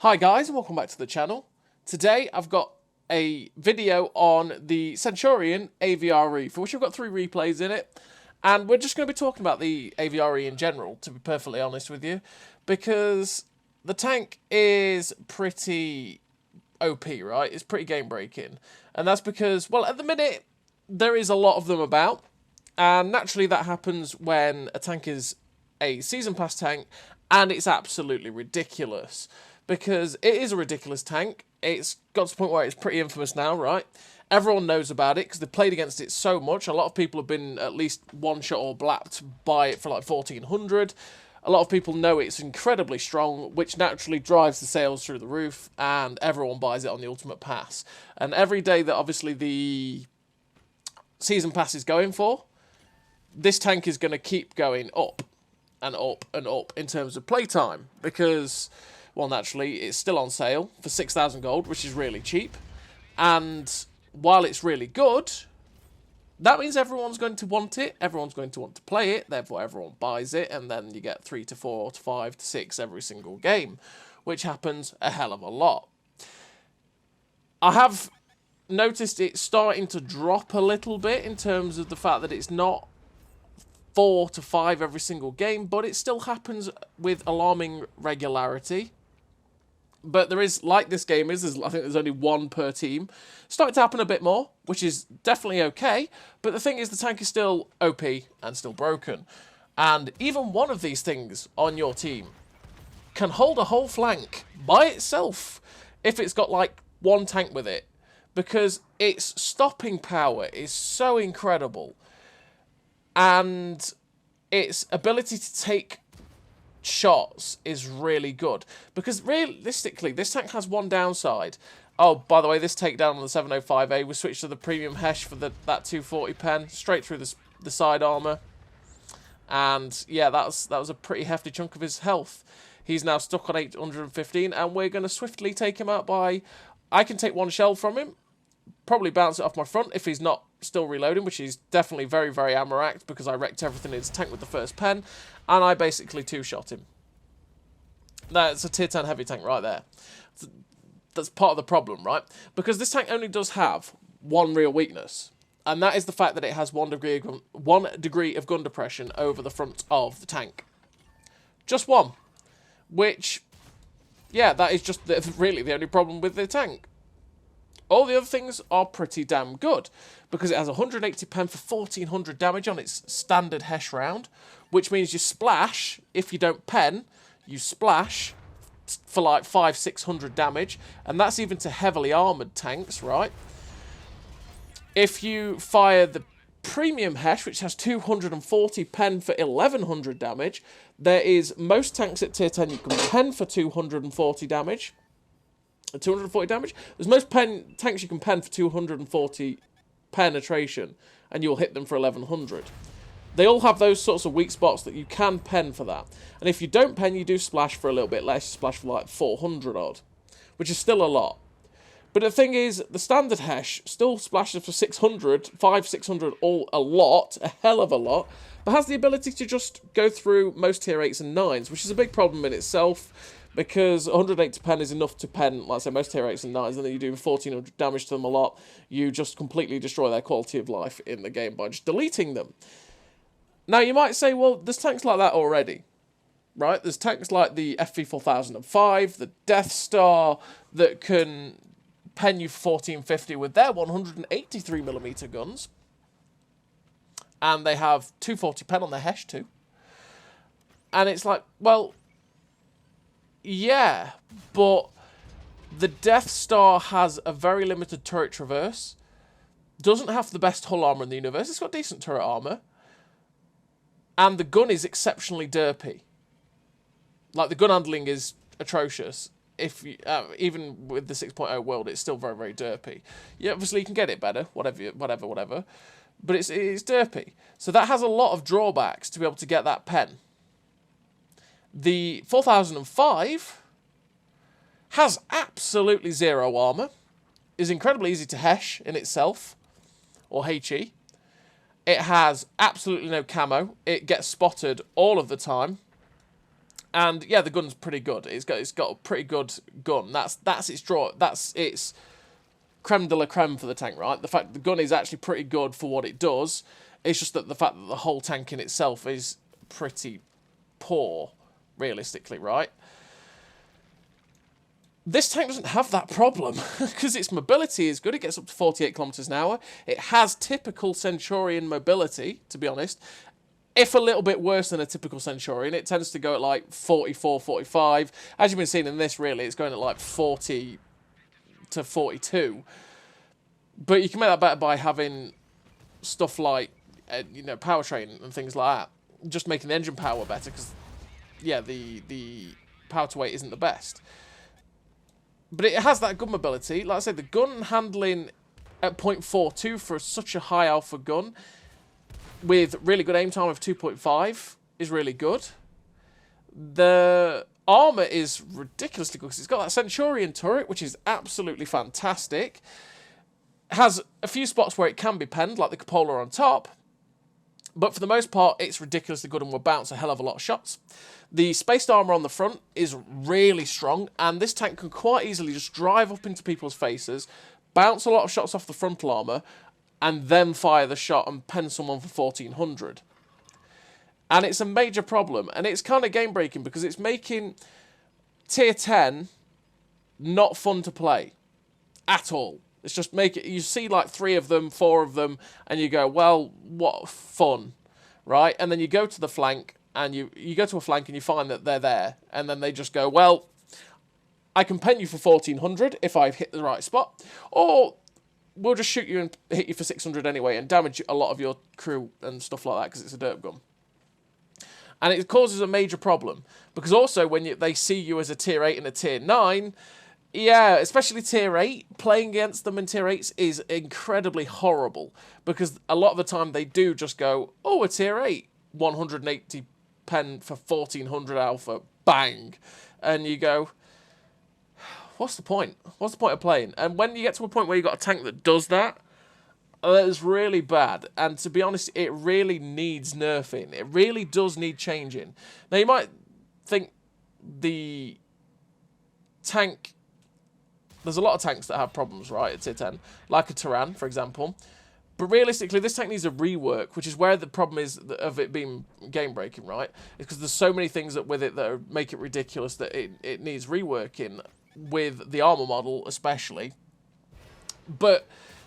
Hi guys and welcome back to the channel. Today I've got a video on the Centurion AVRE, for which I've got 3 replays in it. And we're just going to be talking about the AVRE in general, to be perfectly honest with you. Because the tank is pretty OP, right? It's pretty game breaking. And that's because, well, at the minute, there is a lot of them about. And naturally that happens when a tank is a Season Pass tank, and it's absolutely ridiculous. Because it is a ridiculous tank. It's got to the point where it's pretty infamous now, right? Everyone knows about it because they've played against it so much. A lot of people have been at least one-shot or blapped by it for like 1400. A lot of people know it's incredibly strong, which naturally drives the sales through the roof, and everyone buys it on the Ultimate Pass. And every day that obviously the Season Pass is going for, this tank is going to keep going up and up and up in terms of playtime, because, well, naturally, it's still on sale for 6,000 gold, which is really cheap. And while it's really good, that means everyone's going to want it. Everyone's going to want to play it. Therefore, everyone buys it. And then you get 3 to 4 to 5 to 6 every single game, which happens a hell of a lot. I have noticed it starting to drop a little bit in terms of the fact that it's not 4 to 5 every single game, but it still happens with alarming regularity. But there is, like this game is, I think there's only 1 per team. It's starting to happen a bit more, which is definitely okay. But the thing is, the tank is still OP and still broken. And even one of these things on your team can hold a whole flank by itself if it's got like 1 tank with it. Because its stopping power is so incredible. And its ability to take shots is really good, because realistically this tank has one downside. Oh, by the way, this takedown on the 705A was switched to the premium hesh for that 240 pen straight through the side armor, and yeah, that was a pretty hefty chunk of his health. He's now stuck on 815, and we're going to swiftly take him out by, I can take 1 shell from him, probably bounce it off my front if he's not still reloading, which is definitely very, very Armour-act, because I wrecked everything in his tank with the first pen, and I basically 2-shot him. That's a tier 10 heavy tank right there. That's part of the problem, right? Because this tank only does have 1 real weakness, and that is the fact that it has 1 degree of gun depression over the front of the tank. Just 1. Which, yeah, that is just really the only problem with the tank. All the other things are pretty damn good, because it has 180 pen for 1400 damage on its standard hesh round, which means you splash, if you don't pen, you splash for like 500-600 damage, and that's even to heavily armoured tanks, right? If you fire the premium hesh, which has 240 pen for 1100 damage, there is most tanks at tier 10 you can pen for 240 damage. 240 damage. There's most tanks you can pen for 240 penetration, and you'll hit them for 1100. They all have those sorts of weak spots that you can pen for that. And if you don't pen, you do splash for a little bit less. You splash for like 400 odd, which is still a lot. But the thing is, the standard hesh still splashes for 600, 500-600, all a lot, a hell of a lot, but has the ability to just go through most tier 8s and 9s, which is a big problem in itself. Because 180 pen is enough to pen, like I say, most tier 8s and 9s, and then you do 1400 damage to them a lot. You just completely destroy their quality of life in the game by just deleting them. Now, you might say, well, there's tanks like that already, right? There's tanks like the FV4003, the Death Star, that can pen you for 1450 with their 183mm guns. And they have 240 pen on their hesh too. And it's like, well, yeah, but the Death Star has a very limited turret traverse, doesn't have the best hull armor in the universe, it's got decent turret armor, and the gun is exceptionally derpy. Like, the gun handling is atrocious. If you, even with the 6.0 world, it's still very, very derpy. Yeah, obviously you can get it better, whatever, but it's derpy. So that has a lot of drawbacks to be able to get that pen. The 4005 has absolutely 0 armor, is incredibly easy to hesh in itself, or HE. It has absolutely no camo, it gets spotted all of the time, And yeah, the gun's pretty good. It's got a pretty good gun. That's its draw. That's its creme de la creme for the tank, right? The fact that the gun is actually pretty good for what it does. It's just that the fact that the whole tank in itself is pretty poor, realistically, right? This tank doesn't have that problem because its mobility is good. It gets up to 48 kilometers an hour. It has typical Centurion mobility, to be honest. If a little bit worse than a typical Centurion, it tends to go at like 44, 45. As you've been seeing in this, really, it's going at like 40 to 42. But you can make that better by having stuff like, you know, powertrain and things like that. Just making the engine power better because, yeah, the power to weight isn't the best. But it has that good mobility. Like I said, the gun handling at 0.42 for such a high alpha gun with really good aim time of 2.5 is really good. The armour is ridiculously good because it's got that Centurion turret, which is absolutely fantastic. Has a few spots where it can be penned, like the cupola on top. But for the most part, it's ridiculously good and will bounce a hell of a lot of shots. The spaced armour on the front is really strong, and this tank can quite easily just drive up into people's faces, bounce a lot of shots off the frontal armour, and then fire the shot and pen someone for 1400. And it's a major problem, and it's kind of game-breaking because it's making tier 10 not fun to play at all. It's just you see like 3 of them, 4 of them, and you go, well, what fun, right? And then you go to the flank, and you go to a flank and you find that they're there, and then they just go, well, I can pen you for 1400 if I've hit the right spot, or we'll just shoot you and hit you for 600 anyway and damage a lot of your crew and stuff like that because it's a derp gun. And it causes a major problem because also when they see you as a tier 8 and a tier 9, yeah, especially tier 8, playing against them in tier 8s is incredibly horrible because a lot of the time they do just go, oh, a tier 8, 180 pen for 1400 alpha, bang. And you go, what's the point? What's the point of playing? And when you get to a point where you've got a tank that does that, that is really bad. And to be honest, it really needs nerfing. It really does need changing. Now, you might think the tank... There's a lot of tanks that have problems, right, at tier 10. Like a Tyran, for example. But realistically, this tank needs a rework, which is where the problem is of it being game-breaking, right? It's because there's so many things with it that make it ridiculous that it needs reworking, with the armour model especially. But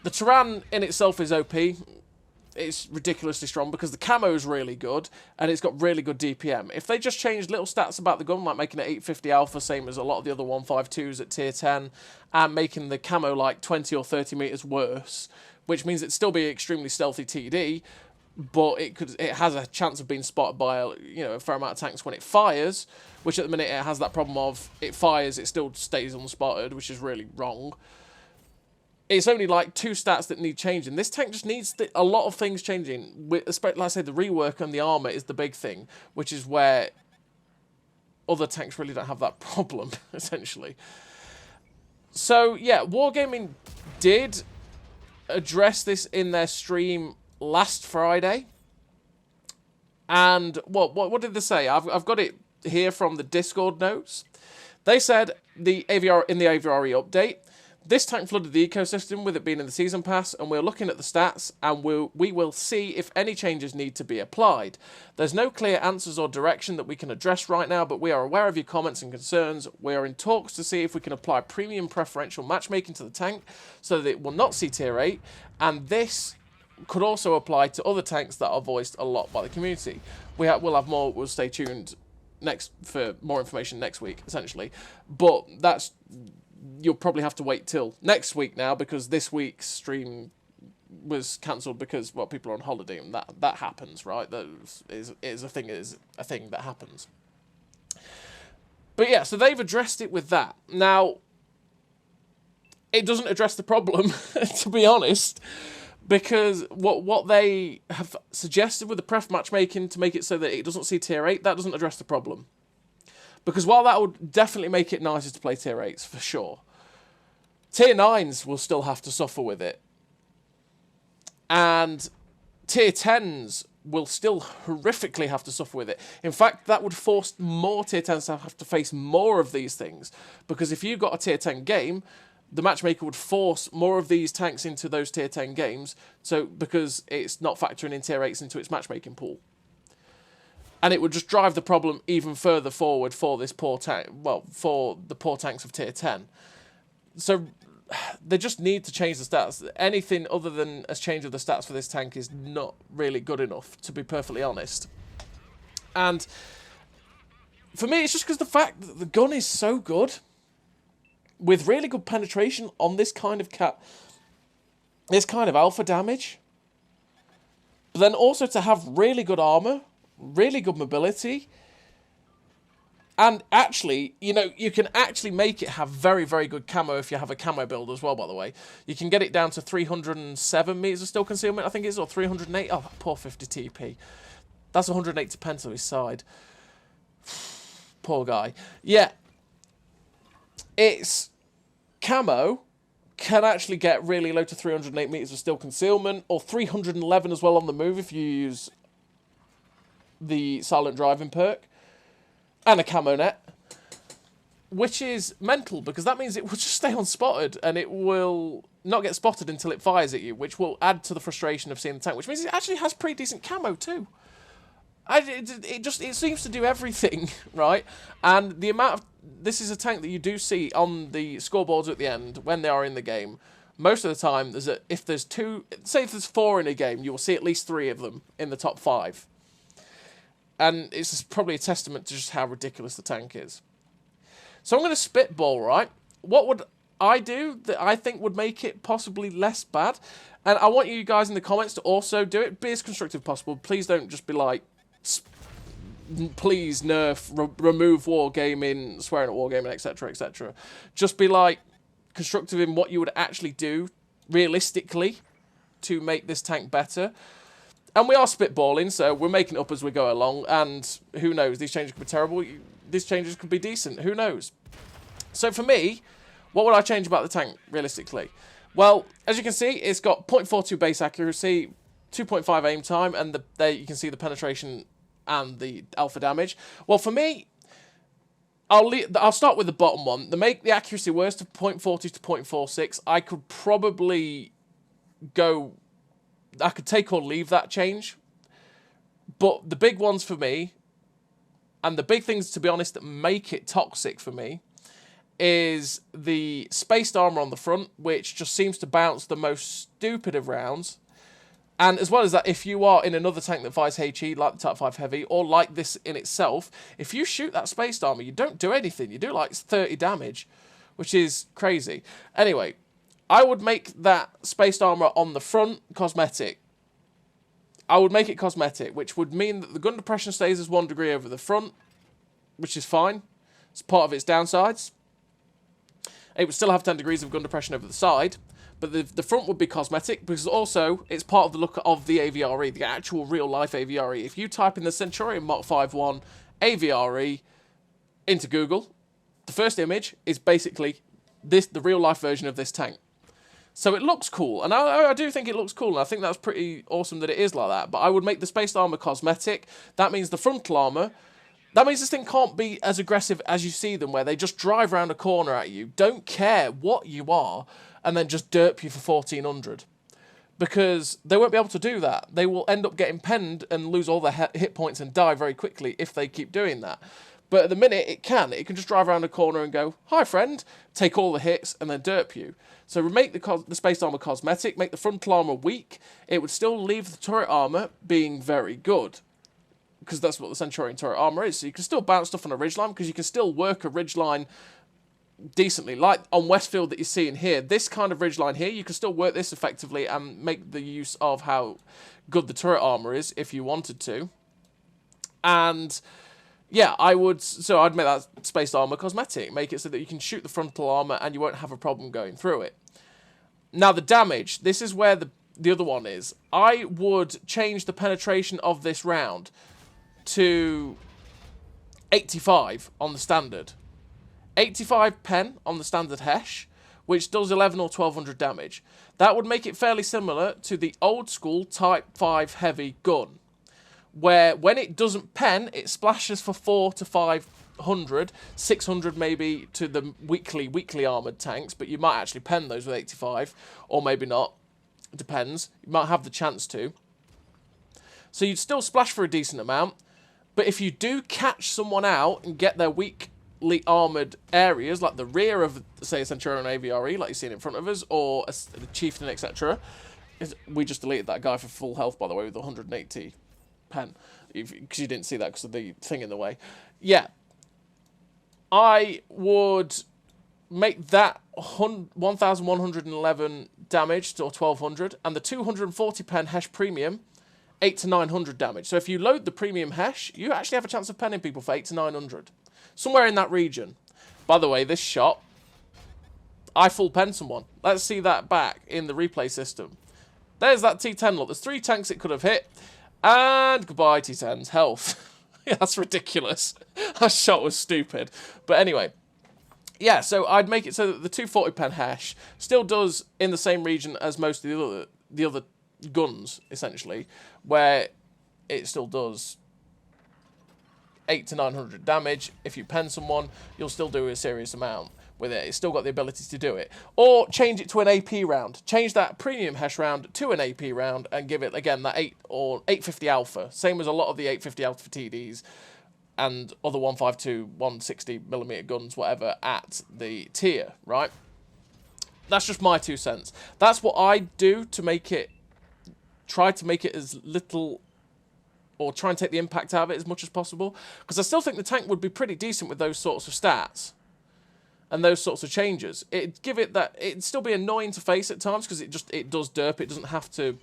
the Tyran in itself is OP. It's ridiculously strong because the camo is really good and it's got really good DPM. If they just changed little stats about the gun, like making it 850 alpha, same as a lot of the other 152s at tier 10, and making the camo like 20 or 30 meters worse, which means it'd still be extremely stealthy TD, but it has a chance of being spotted by a fair amount of tanks when it fires, which at the minute it has that problem of it fires, it still stays unspotted, which is really wrong. It's only like 2 stats that need changing. This tank just needs a lot of things changing. Like I say, the rework on the armour is the big thing, which is where other tanks really don't have that problem, essentially. So, yeah, Wargaming did address this in their stream last Friday. And what did they say? I've got it here from the Discord notes. They said in the AVRE update, this tank flooded the ecosystem with it being in the Season Pass, and we're looking at the stats, and we will see if any changes need to be applied. There's no clear answers or direction that we can address right now, but we are aware of your comments and concerns. We are in talks to see if we can apply premium preferential matchmaking to the tank so that it will not see tier 8, and this could also apply to other tanks that are voiced a lot by the community. We'll have more, we'll stay tuned for more information next week, essentially. But you'll probably have to wait till next week now because this week's stream was cancelled because, well, people are on holiday and that happens, right? That is a thing that happens. But yeah, so they've addressed it with that. Now, it doesn't address the problem, to be honest, because what they have suggested with the pref matchmaking to make it so that it doesn't see tier 8, that doesn't address the problem. Because while that would definitely make it nicer to play tier 8s, for sure, tier 9s will still have to suffer with it. And tier 10s will still horrifically have to suffer with it. In fact, that would force more tier 10s to have to face more of these things, because if you got a tier 10 game, the matchmaker would force more of these tanks into those tier 10 games, so because it's not factoring in tier 8s into its matchmaking pool. And it would just drive the problem even further forward for this poor tank, well, for the poor tanks of tier 10. So they just need to change the stats. Anything other than a change of the stats for this tank is not really good enough, to be perfectly honest. And for me, it's just because the fact that the gun is so good, with really good penetration on this kind of alpha damage, but then also to have really good armor, really good mobility, and actually, you know, you can actually make it have very, very good camo if you have a camo build as well, by the way. You can get it down to 307 meters of still concealment, I think it is, or 308. Oh, that poor 50 TP. That's 180 pence on his side. Poor guy. Yeah. Its camo can actually get really low to 308 meters of still concealment, or 311 as well on the move if you use the silent driving perk, and a camo net, which is mental, because that means it will just stay unspotted and it will not get spotted until it fires at you, which will add to the frustration of seeing the tank, which means it actually has pretty decent camo too. It seems to do everything, right? And the amount of... This is a tank that you do see on the scoreboards at the end when they are in the game. Most of the time, if there's 4 in a game, you will see at least 3 of them in the top 5. And it's probably a testament to just how ridiculous the tank is. So I'm going to spitball, right? What would I do that I think would make it possibly less bad? And I want you guys in the comments to also do it. Be as constructive as possible. Please don't just be like, please nerf, remove Wargaming, swearing at Wargaming, etc., etc. Just be like constructive in what you would actually do realistically to make this tank better. And we are spitballing, so we're making it up as we go along, and who knows, these changes could be terrible, these changes could be decent, who knows. So for me, what would I change about the tank, realistically? Well, as you can see, it's got 0.42 base accuracy, 2.5 aim time, and there you can see the penetration and the alpha damage. Well, for me, I'll start with the bottom one. To make the accuracy worse to 0.40 to 0.46, I could probably go... I could take or leave that change. But the big ones for me, and the big things, to be honest, that make it toxic for me, is the spaced armor on the front, which just seems to bounce the most stupid of rounds. And as well as that, if you are in another tank that fires HE, like the Type 5 Heavy, or like this in itself, if you shoot that spaced armor, you don't do anything. You do like 30 damage, which is crazy. Anyway, I would make that spaced armor on the front cosmetic. I would make it cosmetic, which would mean that the gun depression stays as 1 degree over the front, which is fine. It's part of its downsides. It would still have 10 degrees of gun depression over the side, but the front would be cosmetic, because also it's part of the look of the AVRE, the actual real-life AVRE. If you type in the Centurion Mach 5.1 AVRE into Google, the first image is basically the real-life version of this tank. So it looks cool, and I do think it looks cool, and I think that's pretty awesome that it is like that, but I would make the spaced armor cosmetic. That means the frontal armor... That means this thing can't be as aggressive as you see them, where they just drive around a corner at you, don't care what you are, and then just derp you for 1400. Because they won't be able to do that. They will end up getting penned and lose all their hit points and die very quickly if they keep doing that. But at the minute, it can just drive around a corner and go, "Hi, friend," take all the hits, and then derp you. So make the spaced armor cosmetic, make the frontal armor weak. It would still leave the turret armor being very good, because that's what the Centurion turret armor is. So you can still bounce stuff on a ridgeline, because you can still work a ridgeline decently. Like on Westfield that you're seeing here, this kind of ridgeline here, you can still work this effectively and make the use of how good the turret armor is if you wanted to. And yeah, I'd make that spaced armor cosmetic, make it so that you can shoot the frontal armor and you won't have a problem going through it. Now the damage, this is where the other one is. I would change the penetration of this round to 85 on the standard. 85 pen on the standard Hesh, which does 11 or 1200 damage. That would make it fairly similar to the old school Type 5 Heavy gun. where when it doesn't pen, it splashes for 400 to 500, 600 maybe to the weakly armoured tanks, but you might actually pen those with 85, or maybe not. It depends. You might have the chance to. So you'd still splash for a decent amount, but if you do catch someone out and get their weakly armoured areas, like the rear of, say, a Centurion AVRE, like you've seen in front of us, or a Chieftain, etc. We just deleted that guy for full health, by the way, with 180 pen, because you didn't see that because of the thing in the way. Yeah, I would make that 1,111 damage to 1,200, and the 240 pen Hesh Premium 800 to 900 damage. So if you load the premium Hesh, you actually have a chance of penning people for 800 to 900. Somewhere in that region. By the way, this shot, I full pen someone. Let's see that back in the replay system. There's that T10 look. There's 3 tanks it could have hit. And goodbye, T10's health. Yeah, that's ridiculous. That shot was stupid. But anyway. Yeah, so I'd make it so that the 240 pen Hesh still does in the same region as most of the other guns, essentially, where it still does 800 to 900 damage. If you pen someone, you'll still do a serious amount with it. It's still got the ability to do it. Or change it to an AP round. Change that premium Hesh round to an AP round and give it, again, that 850 alpha. Same as a lot of the 850 alpha for TDs and other 152, 160mm guns, whatever, at the tier, right? That's just my 2 cents. That's what I do to make it, try to make it as little, or try and take the impact out of it as much as possible. Because I still think the tank would be pretty decent with those sorts of stats and those sorts of changes. It'd give it that, it'd still be annoying to face at times because it does derp. It doesn't have to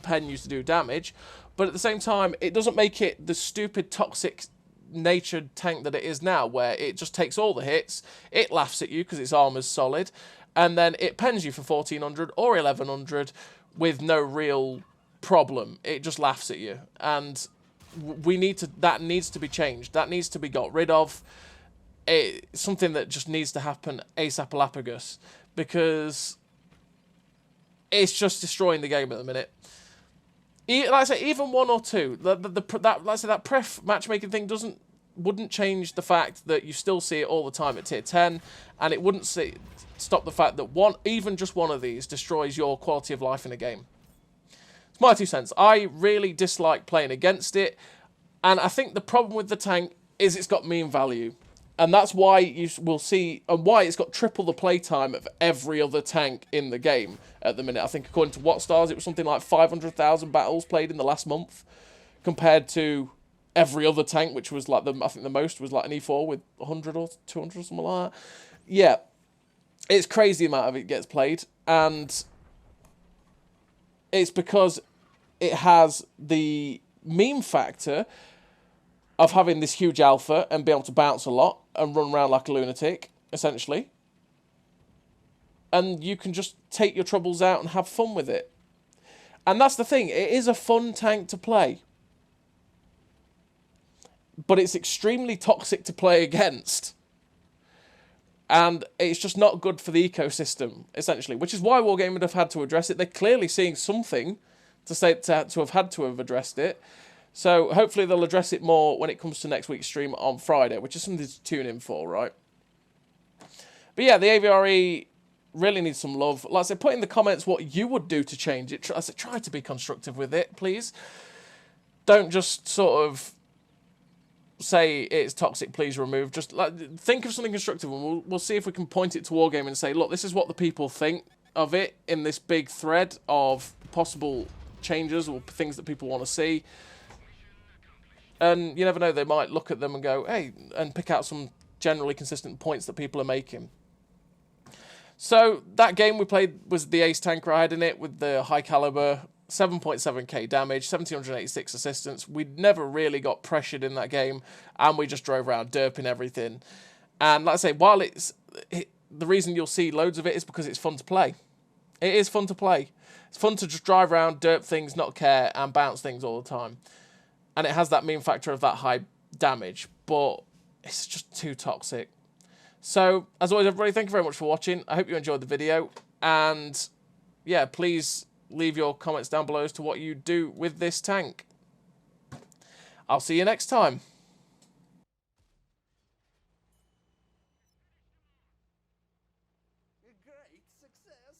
pen you to do damage. But at the same time, it doesn't make it the stupid toxic natured tank that it is now, where it just takes all the hits, it laughs at you because its armor's solid, and then it pens you for 1,400 or 1,100 with no real problem. It just laughs at you, and that needs to be changed. That needs to be got rid of. It's something that just needs to happen ASAP, because it's just destroying the game at the minute. Like I say, even 1 or 2, that pref matchmaking thing wouldn't change the fact that you still see it all the time at tier 10, and it wouldn't stop the fact that even just one of these destroys your quality of life in a game. It's my 2 cents. I really dislike playing against it, and I think the problem with the tank is it's got meme value. And that's why you will see, and why it's got triple the playtime of every other tank in the game at the minute. I think according to Wotconsole, it was something like 500,000 battles played in the last month, compared to every other tank, which was like, I think the most was like an E4 with 100 or 200 or something like that. Yeah, it's crazy the amount of it gets played, and it's because it has the meme factor of having this huge alpha and be able to bounce a lot and run around like a lunatic, essentially. And you can just take your troubles out and have fun with it. And that's the thing, it is a fun tank to play. But it's extremely toxic to play against. And it's just not good for the ecosystem, essentially. Which is why Wargaming would have had to address it. They're clearly seeing something to have had to have addressed it. So hopefully they'll address it more when it comes to next week's stream on Friday, which is something to tune in for, right? But yeah, the AVRE really needs some love. Like I said, put in the comments what you would do to change it. I said, try to be constructive with it, please. Don't just sort of say it's toxic, please remove. Just think of something constructive, and we'll see if we can point it to Wargaming and say, look, this is what the people think of it in this big thread of possible changes or things that people want to see. And you never know, they might look at them and go, hey, and pick out some generally consistent points that people are making. So that game we played was the Ace tanker I had in it with the high caliber, 7.7k damage, 1786 assistance. We never really got pressured in that game, and we just drove around derping everything. And like I say, while the reason you'll see loads of it is because it's fun to play. It is fun to play. It's fun to just drive around, derp things, not care, and bounce things all the time. And it has that meme factor of that high damage, but it's just too toxic. So, as always, everybody, thank you very much for watching. I hope you enjoyed the video. And, yeah, please leave your comments down below as to what you do with this tank. I'll see you next time. Great success.